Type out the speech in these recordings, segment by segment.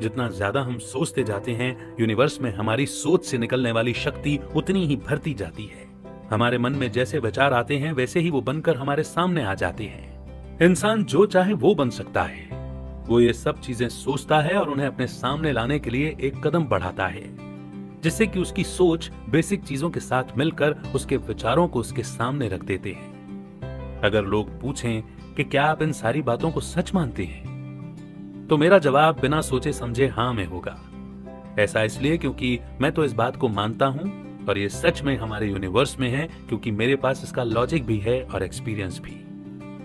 जितना ज्यादा हम सोचते जाते हैं, यूनिवर्स में हमारी सोच से निकलने वाली शक्ति उतनी ही भरती जाती है। हमारे मन में जैसे विचार आते हैं वैसे ही वो बनकर हमारे सामने आ जाते हैं। इंसान जो चाहे वो बन सकता है। वो ये सब चीजें सोचता है और उन्हें अपने सामने लाने के लिए एक कदम बढ़ाता है, जिससे कि उसकी सोच बेसिक चीजों के साथ मिलकर उसके विचारों को उसके सामने रख देते हैं। अगर लोग पूछें कि क्या आप इन सारी बातों को सच मानते हैं, तो मेरा जवाब बिना सोचे समझे हाँ में होगा। ऐसा इसलिए क्योंकि मैं तो इस बात को मानता हूं और ये सच में हमारे यूनिवर्स में है, क्योंकि मेरे पास इसका लॉजिक भी है और एक्सपीरियंस भी।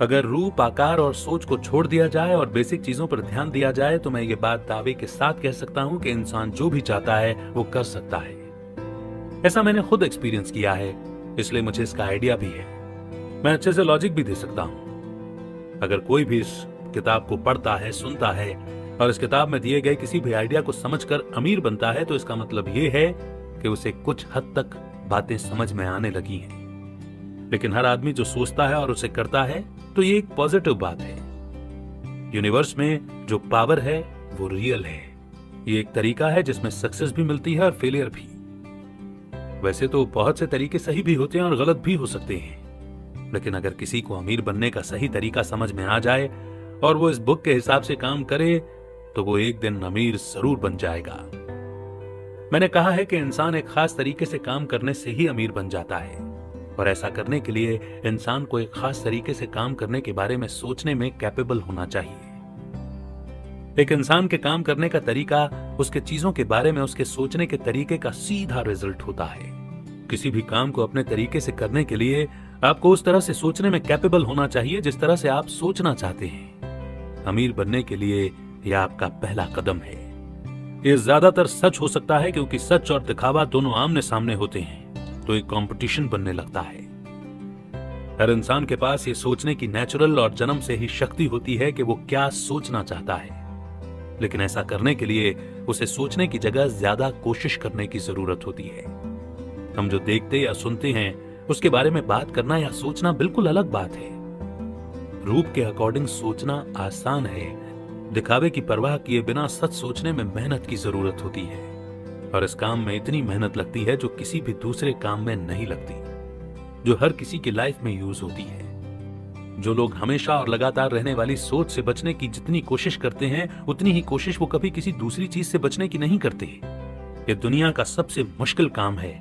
अगर रूप, आकार और सोच को छोड़ दिया जाए और बेसिक चीजों पर ध्यान दिया जाए तो मैं ये बात दावे के साथ कह सकता हूं कि इंसान जो भी चाहता है वो कर सकता है। ऐसा मैंने खुद एक्सपीरियंस किया है, इसलिए मुझे इसका आइडिया भी है। मैं अच्छे से लॉजिक भी दे सकता हूं। अगर कोई भी इस किताब को पढ़ता है, सुनता है और इस किताब में दिए गए किसी भी आइडिया को समझकर अमीर बनता है, तो इसका मतलब ये है कि उसे कुछ हद तक बातें समझ में आने लगी हैं। लेकिन हर आदमी जो सोचता है और उसे करता है, तो ये एक पॉजिटिव बात है। यूनिवर्स में जो पावर है वो रियल है। ये एक तरीका है जिसमें सक्सेस भी मिलती है और फेलियर भी। वैसे तो बहुत से तरीके सही भी होते हैं और गलत भी हो सकते हैं, लेकिन अगर किसी को अमीर बनने का सही तरीका समझ में आ जाए और वो इस बुक के हिसाब से काम करे, तो वो एक दिन अमीर जरूर बन जाएगा। मैंने कहा है कि इंसान एक खास तरीके से काम करने से ही अमीर बन जाता है, और ऐसा करने के लिए इंसान को एक खास तरीके से काम करने के बारे में सोचने में कैपेबल होना चाहिए। एक इंसान के काम करने का तरीका उसके चीजों के बारे में उसके सोचने के तरीके का सीधा रिजल्ट होता है। किसी भी काम को अपने तरीके से करने के लिए आपको उस तरह से सोचने में कैपेबल होना चाहिए जिस तरह से आप सोचना चाहते हैं। अमीर बनने के लिए यह आपका पहला कदम है। यह ज्यादातर सच हो सकता है क्योंकि सच और दिखावा दोनों आमने सामने होते हैं, तो एक कंपटीशन बनने लगता है। हर इंसान के पास ये सोचने की नेचुरल और जन्म से ही शक्ति होती है कि वो क्या सोचना चाहता है, लेकिन ऐसा करने के लिए उसे सोचने की जगह ज्यादा कोशिश करने की जरूरत होती है। हम जो देखते या सुनते हैं उसके बारे में बात करना या सोचना बिल्कुल अलग बात है। रूप के अकॉर्डिंग सोचना आसान है, दिखावे की परवाह किए बिना सच सोचने में मेहनत की जरूरत होती है, और इस काम में इतनी मेहनत लगती है जो किसी भी दूसरे काम में नहीं लगती, जो हर किसी की लाइफ में यूज होती है। जो लोग हमेशा और लगातार रहने वाली सोच से बचने की जितनी कोशिश करते हैं, उतनी ही कोशिश वो कभी किसी दूसरी चीज से बचने की नहीं करते। ये दुनिया का सबसे मुश्किल काम है।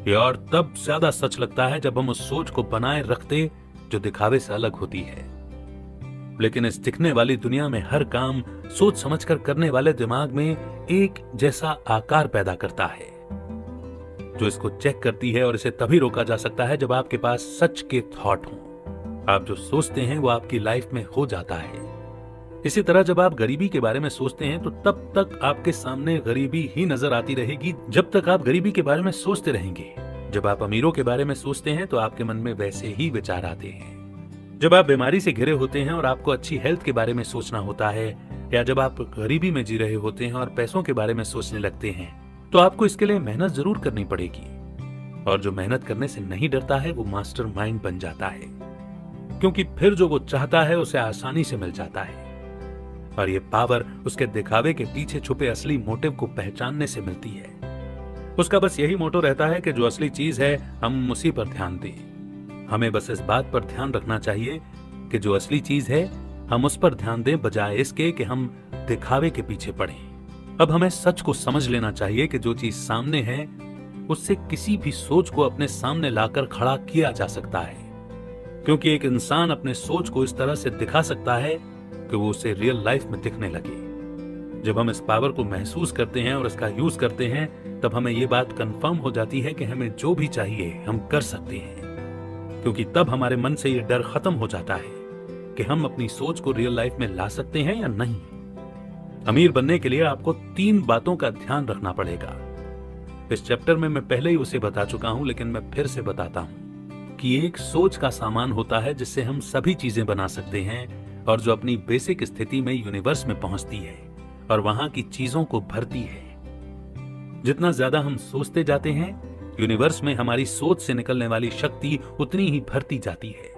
ये और तब ज्यादा सच लगता है जब हम उस सोच को बनाए रखते जो दिखावे से अलग होती है। लेकिन इस दिखने वाली दुनिया में हर काम सोच समझकर करने वाले दिमाग में एक जैसा आकार पैदा करता है, जो इसको चेक करती है, और इसे तभी रोका जा सकता है जब आपके पास सच के थॉट हों। आप जो सोचते हैं वो आपकी लाइफ में हो जाता है। इसी तरह जब आप गरीबी के बारे में सोचते हैं तो तब तक आपके सामने गरीबी ही नजर आती रहेगी जब तक आप गरीबी के बारे में सोचते रहेंगे। जब आप अमीरों के बारे में सोचते हैं तो आपके मन में वैसे ही विचार आते हैं। जब आप बीमारी से घिरे होते हैं और आपको अच्छी हेल्थ के बारे में सोचना होता है, या जब आप गरीबी में जी रहे होते हैं और पैसों के बारे में सोचने लगते हैं, तो आपको इसके लिए मेहनत जरूर करनी पड़ेगी। और जो मेहनत करने से नहीं डरता है वो मास्टर माइंड बन जाता है, क्योंकि फिर जो वो चाहता है उसे आसानी से मिल जाता है। और ये पावर उसके दिखावे के पीछे छुपे असली मोटिव को पहचानने से मिलती है। उसका बस यही मोटो रहता है कि जो असली चीज है हम उसी पर ध्यान दें। हमें बस इस बात पर ध्यान रखना चाहिए कि जो असली चीज है हम उस पर ध्यान दें, बजाय इसके कि हम दिखावे के पीछे पड़ें। अब हमें सच को समझ लेना चाहिए कि जो चीज सामने है उससे किसी भी सोच को अपने सामने लाकर खड़ा किया जा सकता है, क्योंकि एक इंसान अपने सोच को इस तरह से दिखा सकता है कि वो उसे रियल लाइफ में दिखने लगे। जब हम इस पावर को महसूस करते हैं और इसका यूज करते हैं, तब हमें ये बात कंफर्म हो जाती है कि हमें जो भी चाहिए हम कर सकते हैं, क्योंकि तब हमारे मन से ये डर खत्म हो जाता है कि हम अपनी सोच को रियल लाइफ में ला सकते हैं या नहीं। अमीर बनने के लिए आपको 3 बातों का ध्यान रखना पड़ेगा। इस चैप्टर में मैं पहले ही उसे बता चुका हूं, लेकिन मैं फिर से बताता हूं कि एक सोच का सामान होता है जिससे हम सभी चीजें बना सकते हैं, और जो अपनी बेसिक स्थिति में यूनिवर्स में पहुंचती है और वहां की चीजों को भरती है। जितना ज्यादा हम सोचते जाते हैं, यूनिवर्स में हमारी सोच से निकलने वाली शक्ति उतनी ही भरती जाती है।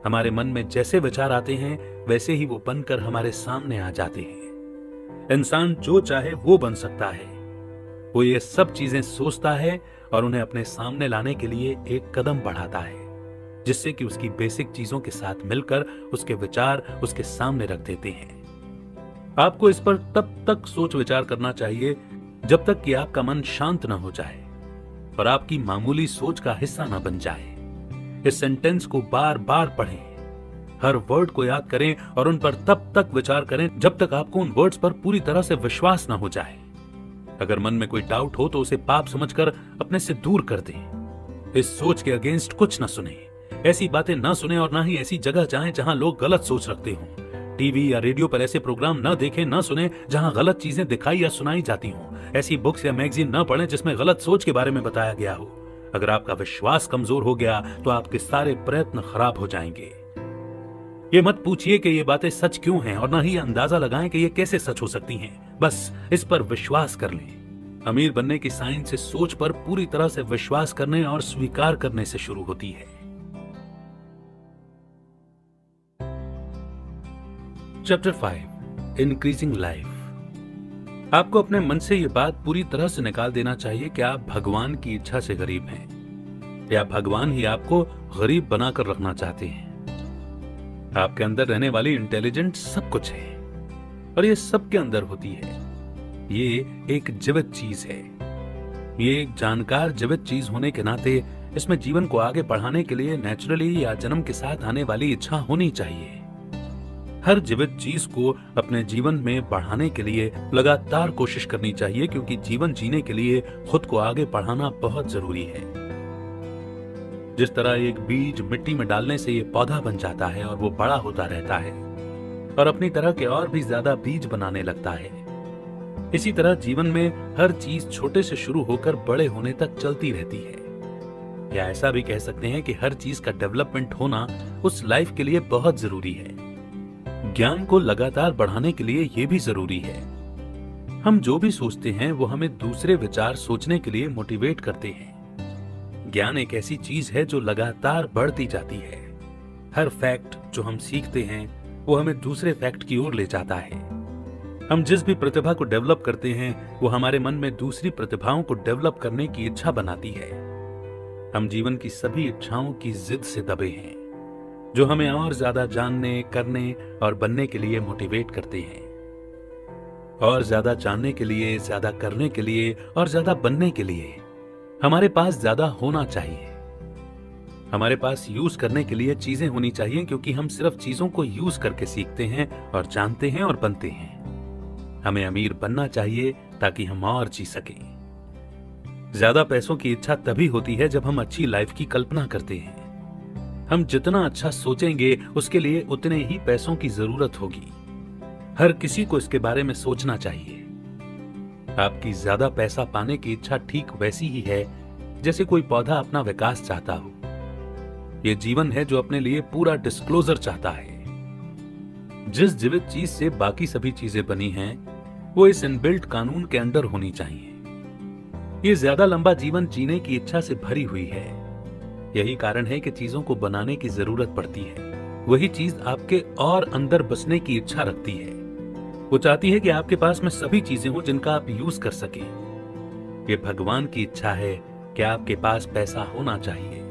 हमारे मन में जैसे विचार आते हैं वैसे ही वो बनकर हमारे सामने आ जाते हैं। इंसान जो चाहे वो बन सकता है। वो ये सब चीजें सोचता है और उन्हें अपने सामने लाने के लिए एक कदम बढ़ाता है, जिससे कि उसकी बेसिक चीजों के साथ मिलकर उसके विचार उसके सामने रख देते हैं। आपको इस पर तब तक सोच विचार करना चाहिए जब तक कि आपका मन शांत न हो जाए और आपकी मामूली सोच का हिस्सा न बन जाए। इस सेंटेंस को बार बार पढ़ें, हर वर्ड को याद करें और उन पर तब तक विचार करें जब तक आपको उन वर्ड्स पर पूरी तरह से विश्वास न हो जाए। अगर मन में कोई डाउट हो तो उसे पाप समझकर अपने से दूर कर दें। इस सोच के अगेंस्ट कुछ न सुने, ऐसी बातें न सुने और न ही ऐसी जगह जाएं जहां लोग गलत सोच रखते हों। टीवी या रेडियो पर ऐसे प्रोग्राम न देखें, न सुने जहां गलत चीजें दिखाई या सुनाई जाती हों। ऐसी बुक्स या मैगजीन न पढ़ें जिसमें गलत सोच के बारे में बताया गया हो। अगर आपका विश्वास कमजोर हो गया तो आपके सारे प्रयत्न खराब हो जाएंगे। ये मत पूछिए कि ये बातें सच क्यों हैं और न ही अंदाजा लगाएं कि ये कैसे सच हो सकती हैं। बस इस पर विश्वास कर लें। अमीर बनने की साइंस इस सोच पर पूरी तरह से विश्वास करने और स्वीकार करने से शुरू होती है। Chapter 5, increasing life. आपको अपने मन से यह बात पूरी तरह से निकाल देना चाहिए कि आप भगवान की इच्छा से गरीब हैं या भगवान ही आपको गरीब बनाकर रखना चाहते हैं। आपके अंदर रहने वाली इंटेलिजेंट सब कुछ है और ये सबके अंदर होती है। ये एक जीवित चीज है। ये एक जानकार जीवित चीज होने के नाते इसमें जीवन को आगे बढ़ाने के लिए नेचुरली या जन्म के साथ आने वाली इच्छा होनी चाहिए। हर जीवित चीज को अपने जीवन में बढ़ाने के लिए लगातार कोशिश करनी चाहिए, क्योंकि जीवन जीने के लिए खुद को आगे बढ़ाना बहुत जरूरी है। जिस तरह एक बीज मिट्टी में डालने से ये पौधा बन जाता है और वो बड़ा होता रहता है और अपनी तरह के और भी ज्यादा बीज बनाने लगता है, इसी तरह जीवन में हर चीज छोटे से शुरू होकर बड़े होने तक चलती रहती है। या ऐसा भी कह सकते हैं कि हर चीज का डेवलपमेंट होना उस लाइफ के लिए बहुत जरूरी है। ज्ञान को लगातार बढ़ाने के लिए यह भी जरूरी है। हम जो भी सोचते हैं वो हमें दूसरे विचार सोचने के लिए मोटिवेट करते हैं। ज्ञान एक ऐसी चीज है जो लगातार बढ़ती जाती है। हर फैक्ट जो हम सीखते हैं वो हमें दूसरे फैक्ट की ओर ले जाता है। हम जिस भी प्रतिभा को डेवलप करते हैं वो हमारे मन में दूसरी प्रतिभाओं को डेवलप करने की इच्छा बनाती है। हम जीवन की सभी इच्छाओं की जिद से दबे हैं, जो हमें और ज्यादा जानने, करने और बनने के लिए मोटिवेट करते हैं। और ज्यादा जानने के लिए, ज्यादा करने के लिए और ज्यादा बनने के लिए हमारे पास ज्यादा होना चाहिए। हमारे पास यूज करने के लिए चीजें होनी चाहिए, क्योंकि हम सिर्फ चीजों को यूज करके सीखते हैं और जानते हैं और बनते हैं। हमें अमीर बनना चाहिए ताकि हम और जी सकें। ज्यादा पैसों की इच्छा तभी होती है जब हम अच्छी लाइफ की कल्पना करते हैं। हम जितना अच्छा सोचेंगे उसके लिए उतने ही पैसों की जरूरत होगी। हर किसी को इसके बारे में सोचना चाहिए। आपकी ज्यादा पैसा पाने की इच्छा ठीक वैसी ही है जैसे कोई पौधा अपना विकास चाहता हो। यह जीवन है जो अपने लिए पूरा डिस्क्लोजर चाहता है। जिस जीवित चीज से बाकी सभी चीजें बनी हैं, वो इस इनबिल्ट कानून के अंडर होनी चाहिए। ये ज्यादा लंबा जीवन जीने की इच्छा से भरी हुई है। यही कारण है कि चीजों को बनाने की जरूरत पड़ती है। वही चीज आपके और अंदर बसने की इच्छा रखती है। वो चाहती है कि आपके पास में सभी चीजें हो जिनका आप यूज कर सके। ये भगवान की इच्छा है कि आपके पास पैसा होना चाहिए।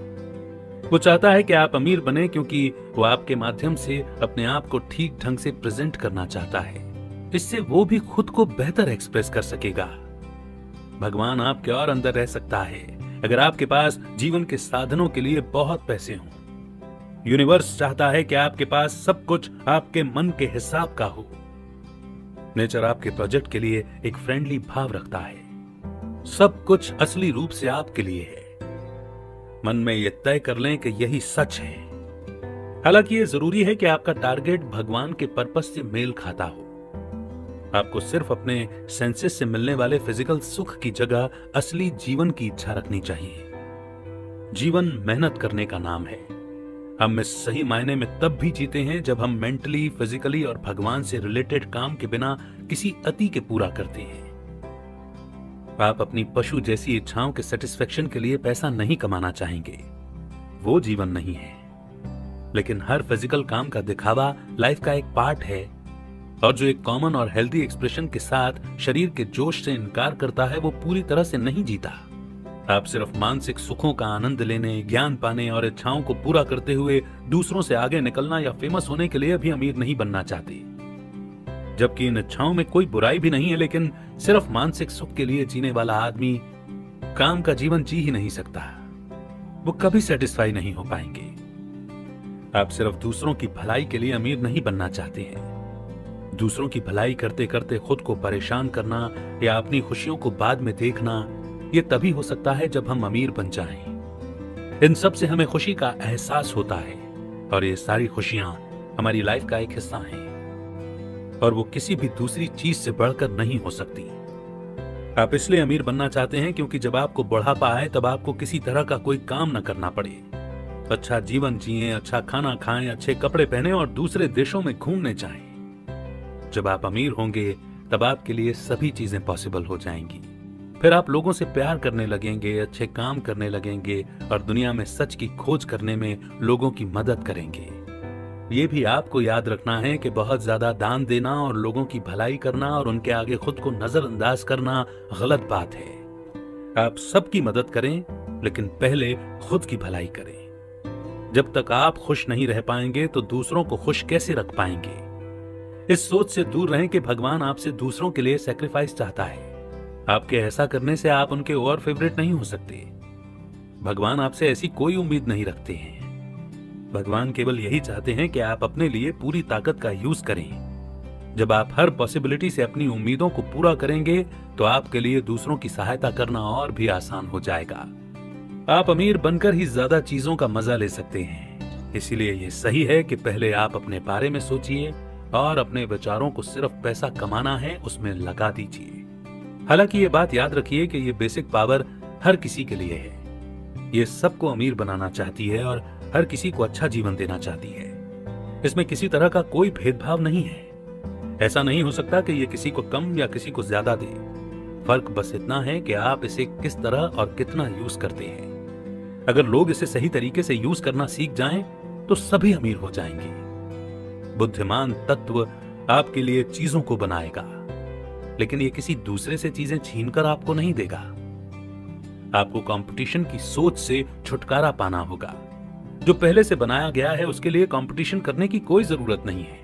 वो चाहता है कि आप अमीर बने, क्योंकि वो आपके माध्यम से अपने आप को ठीक ढंग से प्रेजेंट करना चाहता है। इससे वो भी खुद को बेहतर एक्सप्रेस कर सकेगा। भगवान आपके और अंदर रह सकता है अगर आपके पास जीवन के साधनों के लिए बहुत पैसे हों। यूनिवर्स चाहता है कि आपके पास सब कुछ आपके मन के हिसाब का हो। नेचर आपके प्रोजेक्ट के लिए एक फ्रेंडली भाव रखता है। सब कुछ असली रूप से आपके लिए है। मन में यह तय कर लें कि यही सच है। हालांकि यह जरूरी है कि आपका टारगेट भगवान के पर्पस से मेल खाता हो। आपको सिर्फ अपने सेंसेस से मिलने वाले फिजिकल सुख की जगह असली जीवन की इच्छा रखनी चाहिए। जीवन मेहनत करने का नाम है। हम इस सही मायने में तब भी जीते हैं जब हम मेंटली, फिजिकली और भगवान से रिलेटेड काम के बिना किसी अति के पूरा करते हैं। आप अपनी पशु जैसी इच्छाओं के सेटिस्फेक्शन के लिए पैसा नहीं कमाना चाहेंगे। वो जीवन नहीं है। लेकिन हर फिजिकल काम का दिखावा लाइफ का एक पार्ट है। और जो एक कॉमन और हेल्दी एक्सप्रेशन के साथ शरीर के जोश से इनकार करता है वो पूरी तरह से नहीं जीता। आप सिर्फ मानसिक सुखों का आनंद लेने, ज्ञान पाने और इच्छाओं को पूरा करते हुए दूसरों से आगे निकलना या फेमस होने के लिए भी अमीर नहीं बनना चाहते। जबकि इन इच्छाओं में कोई बुराई भी नहीं है, लेकिन सिर्फ मानसिक सुख के लिए जीने वाला आदमी काम का जीवन जी ही नहीं सकता। वो कभी सेटिस्फाई नहीं हो पाएंगे। आप सिर्फ दूसरों की भलाई के लिए अमीर नहीं बनना चाहते हैं। दूसरों की भलाई करते करते खुद को परेशान करना या अपनी खुशियों को बाद में देखना, ये तभी हो सकता है जब हम अमीर बन जाएं। इन सब से हमें खुशी का एहसास होता है और ये सारी खुशियां हमारी लाइफ का एक हिस्सा हैं और वो किसी भी दूसरी चीज से बढ़कर नहीं हो सकती। आप इसलिए अमीर बनना चाहते हैं क्योंकि जब आपको बुढ़ापा आए तब आपको किसी तरह का कोई काम न करना पड़े। अच्छा जीवन जिए, अच्छा खाना खाएं, अच्छे कपड़े पहने और दूसरे देशों में घूमने जाएं। जब आप अमीर होंगे तब आपके लिए सभी चीजें पॉसिबल हो जाएंगी। फिर आप लोगों से प्यार करने लगेंगे, अच्छे काम करने लगेंगे और दुनिया में सच की खोज करने में लोगों की मदद करेंगे। ये भी आपको याद रखना है कि बहुत ज्यादा दान देना और लोगों की भलाई करना और उनके आगे खुद को नजरअंदाज करना गलत बात है। आप सबकी मदद करें, लेकिन पहले खुद की भलाई करें। जब तक आप खुश नहीं रह पाएंगे तो दूसरों को खुश कैसे रख पाएंगे? इस सोच से दूर रहें कि भगवान आपसे दूसरों के लिए सैक्रिफाइस चाहता है। आपके ऐसा करने से आप उनके और फेवरेट नहीं हो सकते। भगवान आपसे ऐसी कोई उम्मीद नहीं रखते हैं। भगवान केवल यही चाहते हैं कि आप अपने लिए पूरी ताकत का यूज करें। जब आप हर पॉसिबिलिटी से अपनी उम्मीदों को पूरा करेंगे तो आपके लिए दूसरों की सहायता करना और भी आसान हो जाएगा। आप अमीर बनकर ही ज्यादा चीजों का मजा ले सकते हैं। इसीलिए ये सही है कि पहले आप अपने बारे में सोचिए और अपने विचारों को सिर्फ पैसा कमाना है उसमें लगा दीजिए। हालांकि ये बात याद रखिए कि ये बेसिक पावर हर किसी के लिए है। ये सबको अमीर बनाना चाहती है और हर किसी को अच्छा जीवन देना चाहती है। इसमें किसी तरह का कोई भेदभाव नहीं है। ऐसा नहीं हो सकता कि ये किसी को कम या किसी को ज्यादा दे। फर्क बस इतना है कि आप इसे किस तरह और कितना यूज करते हैं। अगर लोग इसे सही तरीके से यूज करना सीख जाएं, तो सभी अमीर हो जाएंगे। बुद्धिमान तत्व आपके लिए चीजों को बनाएगा, लेकिन ये किसी दूसरे से चीजें छीनकर आपको नहीं देगा। आपको कंपटीशन की सोच से छुटकारा पाना होगा। जो पहले से बनाया गया है उसके लिए कंपटीशन करने की कोई जरूरत नहीं है।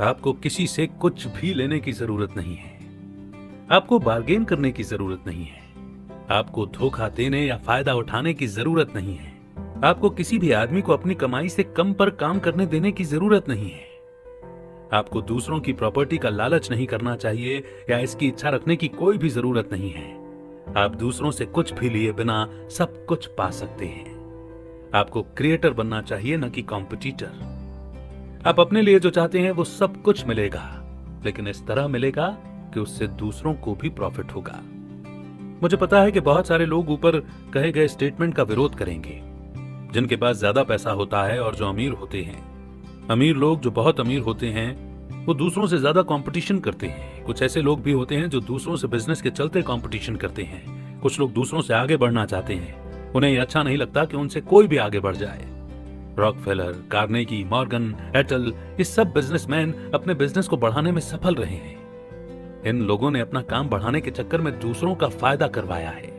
आपको किसी से कुछ भी लेने की जरूरत नहीं है। आपको बार्गेन करने की जरूरत नहीं है। आपको धोखा देने या फायदा उठाने की जरूरत नहीं है। आपको किसी भी आदमी को अपनी कमाई से कम पर काम करने देने की जरूरत नहीं है। आपको दूसरों की प्रॉपर्टी का लालच नहीं करना चाहिए या इसकी इच्छा रखने की कोई भी जरूरत नहीं है। आप दूसरों से कुछ भी लिए बिना सब कुछ पा सकते हैं। आपको क्रिएटर बनना चाहिए, न कि कॉम्पिटिटर। आप अपने लिए जो चाहते हैं वो सब कुछ मिलेगा, लेकिन इस तरह मिलेगा कि उससे दूसरों को भी प्रॉफिट होगा। मुझे पता है कि बहुत सारे लोग ऊपर कहे गए स्टेटमेंट का विरोध करेंगे। जिनके पास ज्यादा पैसा होता है और जो अमीर होते हैं, अमीर लोग जो बहुत अमीर होते हैं वो दूसरों से ज्यादा कंपटीशन करते हैं। कुछ ऐसे लोग भी होते हैं जो दूसरों से बिजनेस के चलते कंपटीशन करते हैं। कुछ लोग दूसरों से आगे बढ़ना चाहते हैं। उन्हें ये अच्छा नहीं लगता कि उनसे कोई भी आगे बढ़ जाए। रॉकफेलर, कार्नेगी, मॉर्गन, एटल, ये सब बिजनेसमैन अपने बिजनेस को बढ़ाने में सफल रहे हैं। इन लोगों ने अपना काम बढ़ाने के चक्कर में दूसरों का फायदा करवाया है।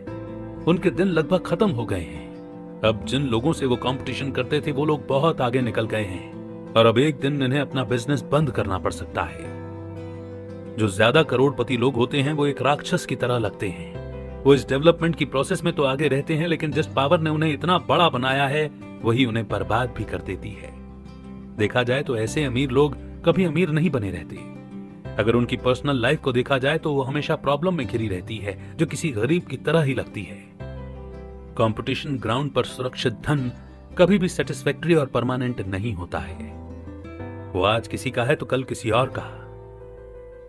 उनके दिन लगभग खत्म हो गए हैं। अब जिन लोगों से वो कंपटीशन करते थे वो लोग बहुत आगे निकल गए हैं और अब एक दिन इन्हें अपना बिजनेस बंद करना पड़ सकता है। जो ज्यादा करोड़पति लोग होते हैं वो एक राक्षस की तरह लगते हैं। वो इस डेवलपमेंट की प्रोसेस में तो आगे रहते हैं, लेकिन जिस पावर ने उन्हें इतना बड़ा बनाया है वही उन्हें बर्बाद भी कर देती है। देखा जाए तो ऐसे अमीर लोग कभी अमीर नहीं बने रहते। अगर उनकी पर्सनल लाइफ को देखा जाए तो वो हमेशा प्रॉब्लम में घिरी रहती है, जो किसी गरीब की तरह ही लगती है। कंपटीशन ग्राउंड पर सुरक्षित धन कभी भी सेटिस्फैक्टरी और परमानेंट नहीं होता है। वो आज किसी का है तो कल किसी और का।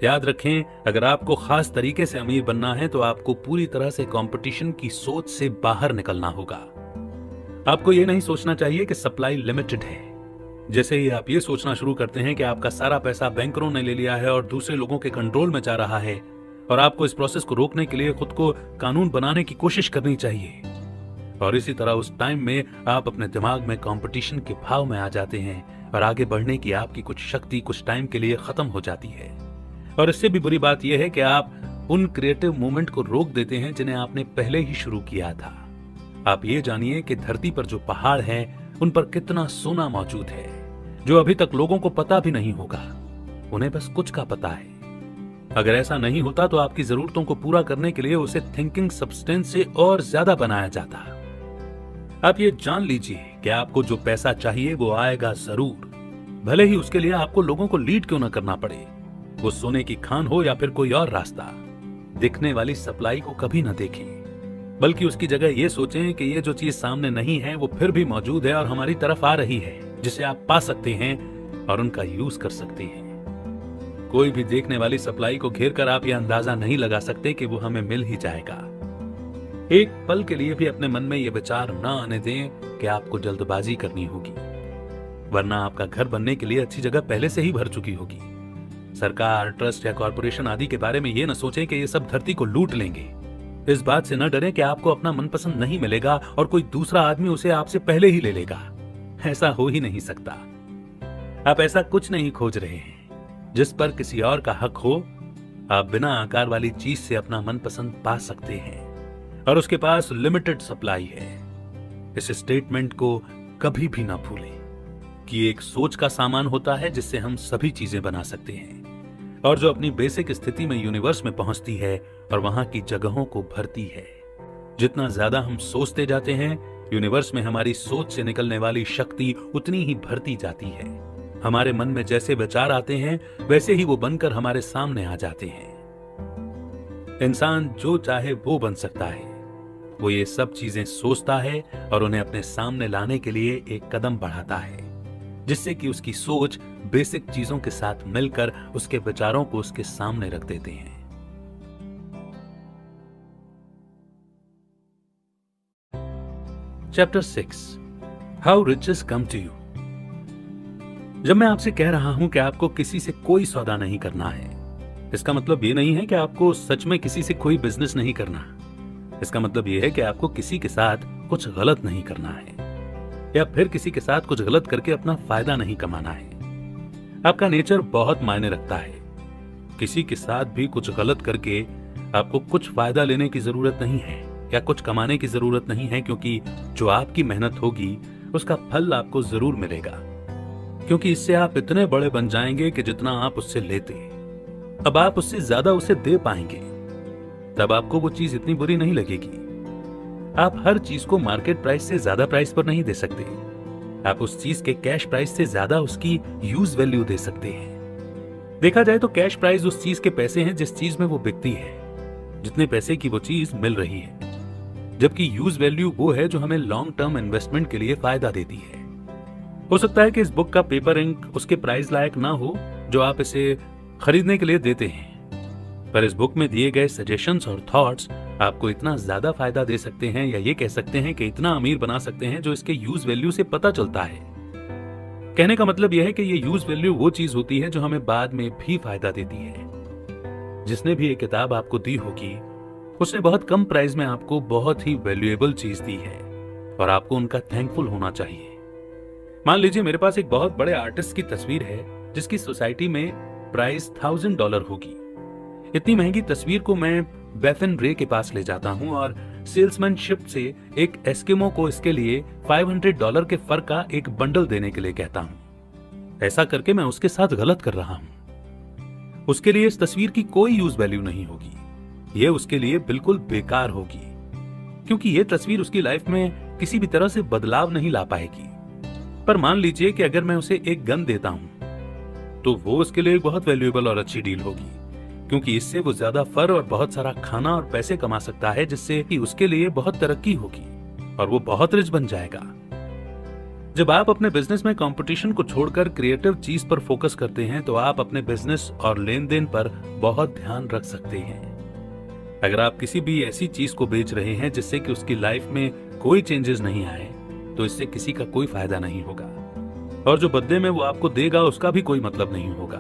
याद रखें, अगर आपको खास तरीके से अमीर बनना है तो आपको पूरी तरह से कंपटीशन की सोच से बाहर निकलना होगा। आपको यह नहीं सोचना चाहिए कि सप्लाई लिमिटेड है। जैसे ही आप ये सोचना शुरू करते हैं कि आपका सारा पैसा बैंकरों ने ले लिया है और दूसरे लोगों के कंट्रोल में जा रहा है और आपको इस प्रोसेस को रोकने के लिए खुद को कानून बनाने की कोशिश करनी चाहिए, और इसी तरह उस टाइम में आप अपने दिमाग में कंपटीशन के भाव में आ जाते हैं और आगे बढ़ने की आपकी कुछ शक्ति कुछ टाइम के लिए खत्म हो जाती है। और इससे भी बुरी बात यह है कि आप उन क्रिएटिव मूवमेंट को रोक देते हैं जिन्हें आपने पहले ही शुरू किया था। आप ये जानिए कि धरती पर जो पहाड़ हैं, उन पर कितना सोना मौजूद है जो अभी तक लोगों को पता भी नहीं होगा। उन्हें बस कुछ का पता है। अगर ऐसा नहीं होता तो आपकी जरूरतों को पूरा करने के लिए उसे थिंकिंग सब्सटेंस से और ज्यादा बनाया जाता। आप ये जान लीजिए कि आपको जो पैसा चाहिए वो आएगा जरूर, भले ही उसके लिए आपको लोगों को लीड क्यों ना करना पड़े। वो सोने की खान हो या फिर कोई और रास्ता। दिखने वाली सप्लाई को कभी ना देखें, बल्कि उसकी जगह ये सोचें कि ये जो चीज सामने नहीं है वो फिर भी मौजूद है और हमारी तरफ आ रही है, जिसे आप पा सकते हैं और उनका यूज कर सकते हैं। कोई भी देखने वाली सप्लाई को घेर कर आप यह अंदाजा नहीं लगा सकते कि वो हमें मिल ही जाएगा। एक पल के लिए भी अपने मन में यह विचार ना आने दें कि आपको जल्दबाजी करनी होगी, वरना आपका घर बनने के लिए अच्छी जगह पहले से ही भर चुकी होगी। सरकार, ट्रस्ट या कॉर्पोरेशन आदि के बारे में यह न सोचें कि ये सब धरती को लूट लेंगे। इस बात से न डरें कि आपको अपना मनपसंद नहीं मिलेगा और कोई दूसरा आदमी उसे आपसे पहले ही ले लेगा। ऐसा हो ही नहीं सकता। आप ऐसा कुछ नहीं खोज रहे हैं जिस पर किसी और का हक हो। आप बिना आकार वाली चीज से अपना मनपसंद पा सकते हैं और उसके पास लिमिटेड सप्लाई है। इस स्टेटमेंट को कभी भी ना भूलें कि एक सोच का सामान होता है जिससे हम सभी चीजें बना सकते हैं और जो अपनी बेसिक स्थिति में यूनिवर्स में पहुंचती है और वहां की जगहों को भरती है। जितना ज्यादा हम सोचते जाते हैं, यूनिवर्स में हमारी सोच से निकलने वाली शक्ति उतनी ही भरती जाती है। हमारे मन में जैसे विचार आते हैं वैसे ही वो बनकर हमारे सामने आ जाते हैं। इंसान जो चाहे वो बन सकता है। वो ये सब चीजें सोचता है और उन्हें अपने सामने लाने के लिए एक कदम बढ़ाता है, जिससे कि उसकी सोच बेसिक चीजों के साथ मिलकर उसके विचारों को उसके सामने रख देते हैं। Chapter 6 how riches come to you. जब मैं आपसे कह रहा हूं कि आपको किसी से कोई सौदा नहीं करना है, इसका मतलब ये नहीं है कि आपको सच में किसी से कोई बिजनेस नहीं करना। इसका मतलब ये है कि आपको किसी के साथ कुछ गलत नहीं करना है या फिर किसी के साथ कुछ गलत करके अपना फायदा नहीं कमाना है। आपका नेचर बहुत मायने रखता है। किसी के साथ भी कुछ गलत करके आपको कुछ फायदा लेने की जरूरत नहीं है या कुछ कमाने की जरूरत नहीं है, क्योंकि जो आपकी मेहनत होगी उसका फल आपको जरूर मिलेगा। क्योंकि इससे आप इतने बड़े बन जाएंगे कि जितना आप उससे लेते, अब आप उससे ज्यादा उसे दे पाएंगे। तब आपको वो चीज इतनी बुरी नहीं लगेगी। आप हर चीज को मार्केट प्राइस से ज्यादा प्राइस पर नहीं दे सकते। आप उस चीज के कैश प्राइस से ज्यादा उसकी यूज वैल्यू दे सकते हैं। देखा जाए तो कैश प्राइस उस चीज के पैसे हैं जिस चीज में वो बिकती है, जितने पैसे की वो चीज मिल रही है, जबकि यूज वैल्यू वो है जो हमें लॉन्ग टर्म इन्वेस्टमेंट के लिए फायदा देती है। हो सकता है कि इस बुक का पेपर इंक उसके प्राइस लायक ना हो जो आप इसे खरीदने के लिए देते हैं, पर इस बुक में दिए गए सजेशंस और थॉट्स आपको इतना ज्यादा फायदा दे सकते हैं, या ये कह सकते हैं कि इतना अमीर बना सकते हैं, जो इसके यूज वैल्यू से पता चलता है। कहने का मतलब यह है कि ये यूज वैल्यू वो चीज होती है जो हमें बाद में भी फायदा देती है। जिसने भी ये किताब आपको दी होगी उसने बहुत कम प्राइस में आपको बहुत ही वैल्यूएबल चीज दी है और आपको उनका थैंकफुल होना चाहिए। मान लीजिए मेरे पास एक बहुत बड़े आर्टिस्ट की तस्वीर है जिसकी सोसाइटी में प्राइस $1000 होगी। इतनी महंगी तस्वीर को मैं बेफिन रे के पास ले जाता हूं और सेल्समैनशिप से एक एस्किमो को इसके लिए $500 के फर का एक बंडल देने के लिए कहता हूं। ऐसा करके मैं उसके साथ गलत कर रहा हूं। उसके लिए इस तस्वीर की कोई यूज वैल्यू नहीं होगी। यह उसके लिए बिल्कुल बेकार होगी, क्योंकि यह तस्वीर उसकी लाइफ में किसी भी तरह से बदलाव नहीं ला पाएगी। पर मान लीजिए कि अगर मैं उसे एक गन देता हूं तो वो उसके लिए बहुत वैल्यूएबल और अच्छी डील होगी, क्योंकि इससे वो ज्यादा फर और बहुत सारा खाना और पैसे कमा सकता है, जिससे कि उसके लिए बहुत तरक्की होगी और वो बहुत रिच बन जाएगा। जब आप अपने बिजनेस में कंपटीशन को छोड़कर क्रिएटिव चीज पर फोकस करते हैं तो आप अपने बिजनेस और लेन देन पर बहुत ध्यान रख सकते हैं। अगर आप किसी भी ऐसी चीज को बेच रहे हैं जिससे कि उसकी लाइफ में कोई चेंजेस नहीं आए, तो इससे किसी का कोई फायदा नहीं होगा और जो बदले में वो आपको देगा उसका भी कोई मतलब नहीं होगा।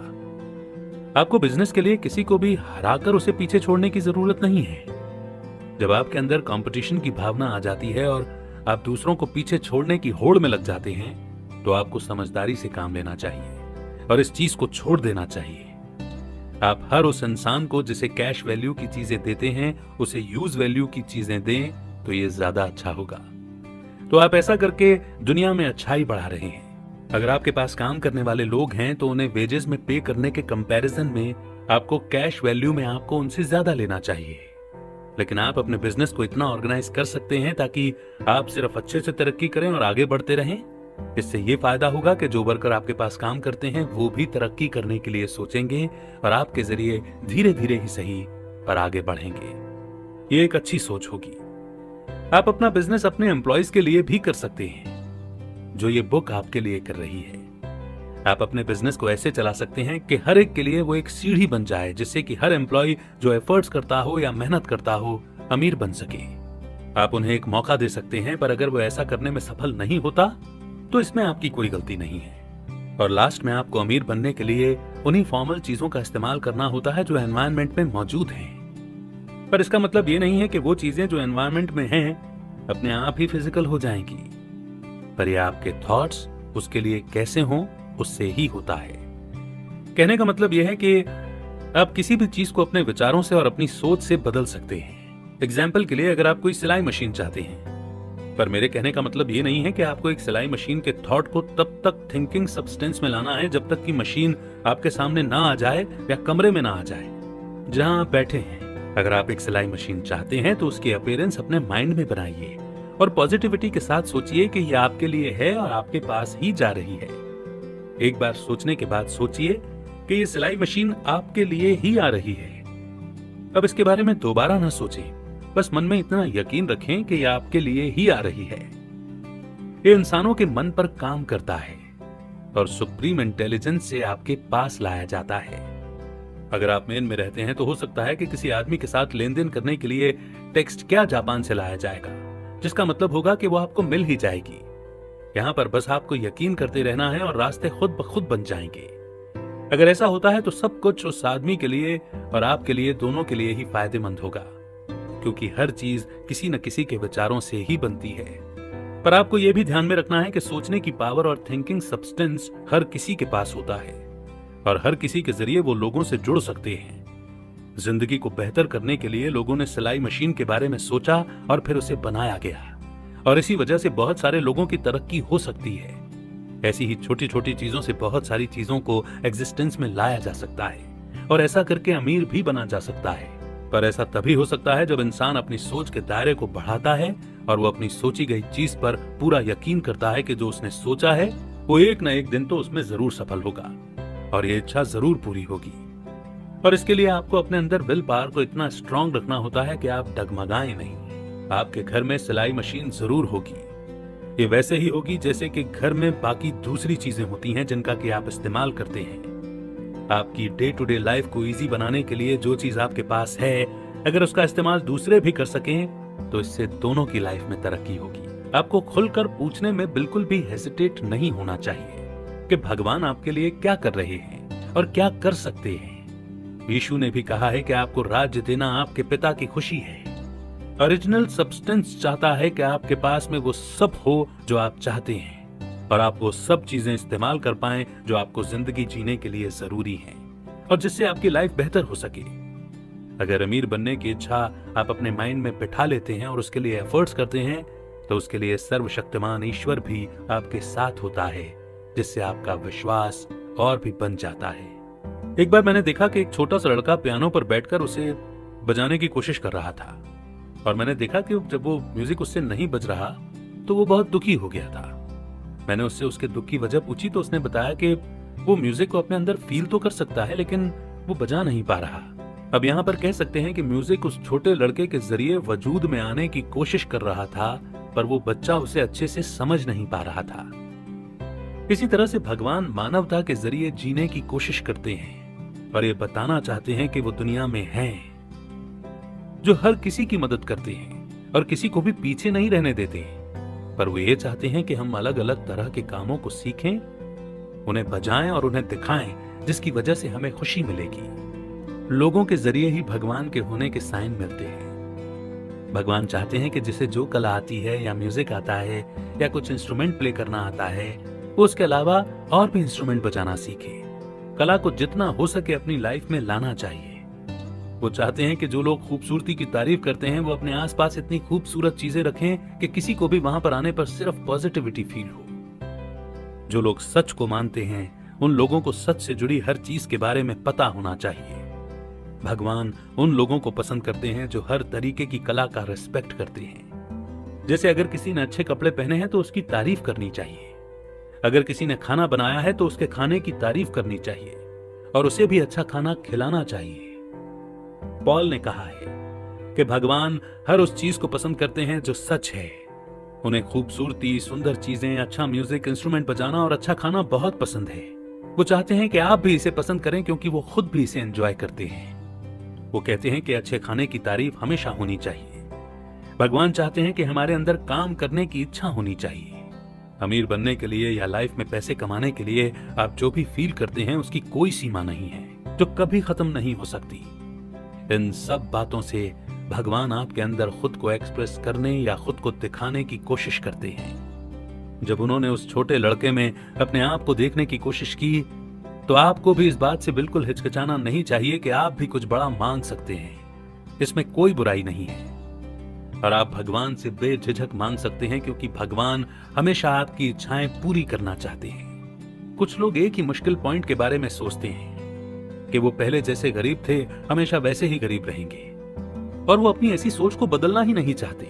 आपको बिजनेस के लिए किसी को भी हराकर उसे पीछे छोड़ने की जरूरत नहीं है। जब आपके अंदर कंपटीशन की भावना आ जाती है और आप दूसरों को पीछे छोड़ने की होड़ में लग जाते हैं तो आपको समझदारी से काम लेना चाहिए और इस चीज को छोड़ देना चाहिए। आप हर उस इंसान को जिसे कैश वैल्यू की चीजें देते हैं उसे यूज वैल्यू की चीजें दें तो ये ज्यादा अच्छा होगा। तो आप ऐसा करके दुनिया में अच्छाई बढ़ा रहे हैं। अगर आपके पास काम करने वाले लोग हैं तो उन्हें वेजेस में पे करने के कंपैरिजन में आपको कैश वैल्यू में आपको उनसे ज्यादा लेना चाहिए। लेकिन आप अपने बिजनेस को इतना ऑर्गेनाइज कर सकते हैं ताकि आप सिर्फ अच्छे से तरक्की करें और आगे बढ़ते रहें। इससे ये फायदा होगा कि जो वर्कर आपके पास काम करते हैं वो भी तरक्की करने के लिए सोचेंगे और आपके जरिए धीरे धीरे ही सही पर आगे बढ़ेंगे। ये एक अच्छी सोच होगी। आप अपना बिजनेस अपने एम्प्लॉयज के लिए भी कर सकते हैं जो ये बुक आपके लिए कर रही है। आप अपने बिजनेस को ऐसे चला सकते हैं कि हर एक के लिए वो एक सीढ़ी बन जाए जिससे कि हर एम्प्लॉय जो एफर्ट्स करता हो या मेहनत करता हो अमीर बन सके। आप उन्हें एक मौका दे सकते हैं, पर अगर वो ऐसा करने में सफल नहीं होता तो इसमें आपकी कोई गलती नहीं है। और लास्ट में आपको अमीर बनने के लिए उन्हीं फॉर्मल चीजों का इस्तेमाल करना होता है जो एनवायरनमेंट में मौजूद हैं। पर इसका मतलब ये नहीं है कि वो चीजें जो एनवायरनमेंट में हैं अपने आप ही फिजिकल हो जाएंगी, पर ये आपके थॉट्स उसके लिए कैसे हों उससे ही होता है। कहने का मतलब यह है कि आप किसी भी चीज को अपने विचारों से और अपनी सोच से बदल सकते हैं। एग्जाम्पल के लिए अगर आप कोई सिलाई मशीन चाहते हैं, पर मेरे कहने का मतलब ये नहीं है कि आपको एक सिलाई मशीन के थॉट को तब तक थिंकिंग सब्सटेंस में लाना है जब तक कि मशीन आपके सामने ना आ जाए या कमरे में ना आ जाए जहां आप बैठे हैं। अगर आप एक सिलाई मशीन चाहते हैं तो उसकी अपीयरेंस अपने माइंड में बनाइए और पॉजिटिविटी के साथ सोचिए कि यह आपके लिए है और आपके पास ही जा रही है। एक बार सोचने के बाद सोचिए कि ये सिलाई मशीन आपके लिए ही आ रही है। अब इसके बारे में दोबारा ना सोचें, बस मन में इतना यकीन रखें कि यह आपके लिए ही आ रही है। ये इंसानों के मन पर काम करता है और सुप्रीम इंटेलिजेंस से आपके पास लाया जाता है। अगर आप मेन में रहते हैं तो हो सकता है कि किसी आदमी के साथ लेन देन करने के लिए टेक्स्ट क्या जापान से लाया जाएगा, जिसका मतलब होगा कि वो आपको मिल ही जाएगी। यहाँ पर बस आपको यकीन करते रहना है और रास्ते खुद ब खुद बन जाएंगे। अगर ऐसा होता है तो सब कुछ उस आदमी के लिए और आपके लिए दोनों के लिए ही फायदेमंद होगा, क्योंकि हर चीज किसी न किसी के विचारों से ही बनती है। पर आपको यह भी ध्यान में रखना है कि सोचने की पावर और थिंकिंग सब्सटेंस हर किसी के पास होता है और हर किसी के जरिए वो लोगों से जुड़ सकते हैं। जिंदगी को बेहतर करने के लिए लोगों ने सिलाई मशीन के बारे में सोचा और फिर उसे बनाया गया, और इसी वजह से बहुत सारे लोगों की तरक्की हो सकती है। ऐसी ही छोटी छोटी चीजों से बहुत सारी चीजों को एग्जिस्टेंस में लाया जा सकता है और ऐसा करके अमीर भी बना जा सकता है। पर ऐसा तभी हो सकता है जब इंसान अपनी सोच के दायरे को बढ़ाता है और वो अपनी सोची गई चीज पर पूरा यकीन करता है कि जो उसने सोचा है वो एक न एक दिन तो उसमें जरूर सफल होगा और ये इच्छा जरूर पूरी होगी। और इसके लिए आपको अपने अंदर विल पावर को इतना स्ट्रांग रखना होता है कि आप डगमगाएं नहीं। आपके घर में सिलाई मशीन जरूर होगी। ये वैसे ही होगी जैसे कि घर में बाकी दूसरी चीजें होती हैं जिनका कि आप इस्तेमाल करते हैं। आपकी डे टू डे लाइफ को इजी बनाने के लिए जो चीज आपके पास है, अगर उसका इस्तेमाल दूसरे भी कर सकें तो इससे दोनों की लाइफ में तरक्की होगी। आपको खुलकर पूछने में बिल्कुल भी हेजिटेट नहीं होना चाहिए कि भगवान आपके लिए क्या कर रहे हैं और क्या कर सकते हैं। यीशु ने भी कहा है कि आपको राज्य देना आपके पिता की खुशी है। ओरिजिनल सब्सटेंस चाहता है कि आपके पास में वो सब हो जो आप चाहते हैं और आप वो सब चीजें इस्तेमाल कर पाएं जो आपको जिंदगी जीने के लिए जरूरी हैं और जिससे आपकी लाइफ बेहतर हो सके। अगर अमीर बनने की इच्छा आप अपने माइंड में बिठा लेते हैं और उसके लिए एफर्ट्स करते हैं तो उसके लिए सर्वशक्तिमान ईश्वर भी आपके साथ होता है, जिससे आपका विश्वास और भी बन जाता है। एक बार मैंने देखा कि एक छोटा सा लड़का पियानो पर बैठकर उसे बजाने की कोशिश कर रहा था और मैंने देखा कि जब वो म्यूजिक उससे नहीं बज रहा तो वो बहुत दुखी हो गया था। मैंने उससे उसके दुख की वजह पूछी तो उसने बताया कि वो म्यूजिक को अपने अंदर फील तो कर सकता है लेकिन वो बजा नहीं पा रहा। अब यहाँ पर कह सकते हैं कि म्यूजिक उस छोटे लड़के के जरिए वजूद में आने की कोशिश कर रहा था, पर वो बच्चा उसे अच्छे से समझ नहीं पा रहा था। इसी तरह से भगवान मानवता के जरिए जीने की कोशिश करते हैं और ये बताना चाहते हैं कि वो दुनिया में हैं जो हर किसी की मदद करते हैं और किसी को भी पीछे नहीं रहने देते हैं। पर वो ये चाहते हैं कि हम अलग अलग तरह के कामों को सीखें, उन्हें बजाएं और उन्हें दिखाएं, जिसकी वजह से हमें खुशी मिलेगी। लोगों के जरिए ही भगवान के होने के साइन मिलते हैं। भगवान चाहते हैं कि जिसे जो कला आती है या म्यूजिक आता है या कुछ इंस्ट्रूमेंट प्ले करना आता है, वो उसके अलावा और भी इंस्ट्रूमेंट बजाना सीखे। कला को जितना हो सके अपनी लाइफ में लाना चाहिए। वो चाहते हैं कि जो लोग खूबसूरती की तारीफ करते हैं वो अपने आसपास इतनी खूबसूरत चीजें रखें कि किसी को भी वहां पर आने पर सिर्फ पॉजिटिविटी फील हो। जो लोग सच को मानते हैं उन लोगों को सच से जुड़ी हर चीज के बारे में पता होना चाहिए। भगवान उन लोगों को पसंद करते हैं जो हर तरीके की कला का रिस्पेक्ट करते हैं। जैसे अगर किसी ने अच्छे कपड़े पहने हैं तो उसकी तारीफ करनी चाहिए। अगर किसी ने खाना बनाया है तो उसके खाने की तारीफ करनी चाहिए और उसे भी अच्छा खाना खिलाना चाहिए। पॉल ने कहा है कि भगवान हर उस चीज को पसंद करते हैं जो सच है। उन्हें खूबसूरती, सुंदर चीजें, अच्छा म्यूजिक, इंस्ट्रूमेंट बजाना और अच्छा खाना बहुत पसंद है। वो चाहते हैं कि आप भी इसे पसंद करें क्योंकि वो खुद भी इसे एंजॉय करते हैं। वो कहते हैं कि अच्छे खाने की तारीफ हमेशा होनी चाहिए। भगवान चाहते हैं कि हमारे अंदर काम करने की इच्छा होनी चाहिए। अमीर बनने के लिए या लाइफ में पैसे कमाने के लिए आप जो भी फील करते हैं उसकी कोई सीमा नहीं है जो कभी खत्म नहीं हो सकती। इन सब बातों से भगवान आपके अंदर खुद को एक्सप्रेस करने या खुद को दिखाने की कोशिश करते हैं। जब उन्होंने उस छोटे लड़के में अपने आप को देखने की कोशिश की तो आपको भी इस बात से बिल्कुल हिचकिचाना नहीं चाहिए कि आप भी कुछ बड़ा मांग सकते हैं। इसमें कोई बुराई नहीं है और आप भगवान से बेझिझक मांग सकते हैं क्योंकि भगवान हमेशा आपकी इच्छाएं पूरी करना चाहते हैं। कुछ लोग एक ही मुश्किल पॉइंट के बारे में सोचते हैं कि वो पहले जैसे गरीब थे हमेशा वैसे ही गरीब रहेंगे और वो अपनी ऐसी सोच को बदलना ही नहीं चाहते।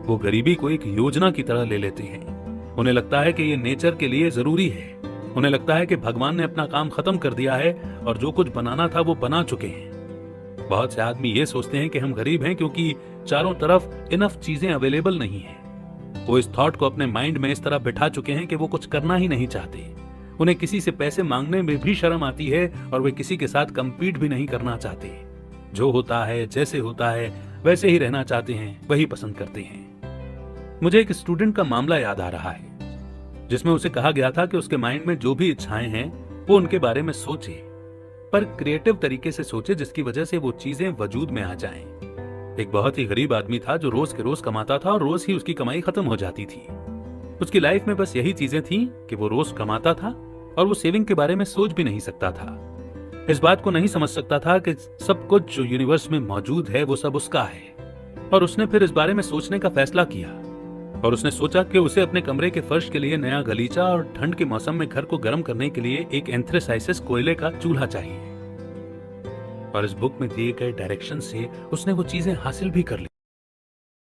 वो गरीबी को एक योजना की तरह ले लेते हैं। उन्हें लगता है कि ये नेचर के लिए जरूरी है। उन्हें लगता है कि भगवान ने अपना काम खत्म कर दिया है और जो कुछ बनाना था वो बना चुके हैं। बहुत से आदमी ये सोचते हैं कि हम गरीब हैं क्योंकि चारों तरफ इनफ चीजें अवेलेबल नहीं है। वो इस थॉट को अपने माइंड में इस तरह बिठा चुके हैं कि वो कुछ करना ही नहीं चाहते। उन्हें किसी से पैसे मांगने में भी शर्म आती है और वे किसी के साथ कंपीट भी नहीं करना चाहते। जो होता है, जैसे होता है वैसे ही रहना चाहते हैं, वही पसंद करते हैं। मुझे एक स्टूडेंट का मामला याद आ रहा है जिसमें उसे कहा गया था कि उसके माइंड में जो भी इच्छाएं हैं वो उनके बारे में सोचे, पर क्रिएटिव तरीके से सोचे जिसकी वजह से वो चीजें वजूद में आ जाएं। एक बहुत ही गरीब आदमी था जो रोज के रोज कमाता था और रोज ही उसकी कमाई खत्म हो जाती थी। उसकी लाइफ में बस यही चीजें थी कि वो रोज कमाता था और वो सेविंग के बारे में सोच भी नहीं सकता था। इस बात को नहीं समझ सकता था कि सब कुछ जो यूनिवर्स में मौजूद है वो सब उसका है। और उसने फिर इस बारे में सोचने का फैसला किया और उसने सोचा कि उसे अपने कमरे के फर्श के लिए नया गलीचा और ठंड के मौसम में घर को गर्म करने के लिए एक एंथ्रेसाइसिस कोयले का चूल्हा चाहिए। और इस बुक में दिए गए डायरेक्शन से उसने वो चीजें हासिल भी कर ली।